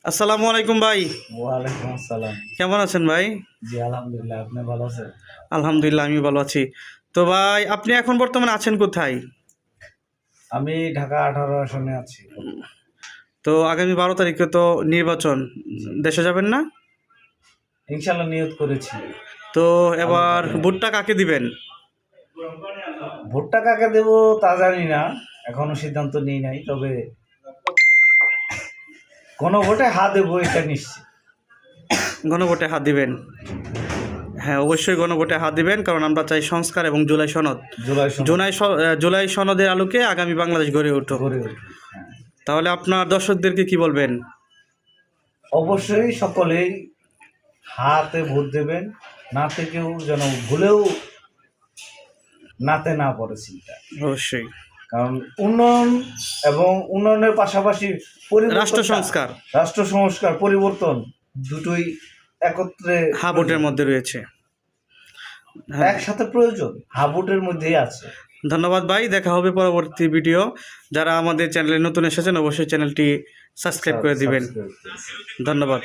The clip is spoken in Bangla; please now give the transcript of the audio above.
আসসালামু আলাইকুম ভাই। ওয়ালাইকুম আসসালাম। কেমন আছেন ভাই? জি আলহামদুলিল্লাহ, আপনি ভালো আছেন? আলহামদুলিল্লাহ আমি ভালো আছি। তো ভাই আপনি এখন বর্তমানে আছেন কোথায়? আমি ঢাকা 18 আসনে আছি। তো আগামী 12 তারিখে তো নির্বাচন, জি দেশে যাবেন না? ইনশাল্লাহ নিয়ত করেছি। তো আল্লাহ এবার তাআলা। ভোটটা কাকে দিবেন? ভোটটা কাকে দেব তা জানি না, এখনো সিদ্ধান্ত নিই নাই, তবে গণভোটে হ্যাঁ দেবো এটা নিশ্চিত। গণভোটে হাত দিবেন? হ্যাঁ, অবশ্যই গণভোটে হাত দিবেন, কারণ আমরা চাই সংস্কার এবং জুলাই সনদ। জুলাই সনদ জুলাই সনদের আলোকে আগামী বাংলাদেশ গড়ে উঠুক। গড়ে উঠুক। হ্যাঁ, তাহলে আপনার দর্শকদেরকে কি বলবেন? অবশ্যই সকলেই হাতে ভোট দেবেন, নাতে কেউ যেন ভুলেও নাতে না পড়ে চিন্তা। অবশ্যই। কারণ উন্নয়ন এবং উন্নয়নের পাশাপাশি রাষ্ট্র সংস্কার পরিবর্তন দুটোই একত্রে ভোটের মধ্যে রয়েছে। হ্যাঁ, একসাথে প্রয়োজন, হাবুটের মধ্যেই আছে। ধন্যবাদ ভাই, দেখা হবে পরবর্তী ভিডিও। যারা আমাদের চ্যানেলে নতুন এসেছেন অবশ্যই চ্যানেলটি সাবস্ক্রাইব করে দিবেন। ধন্যবাদ।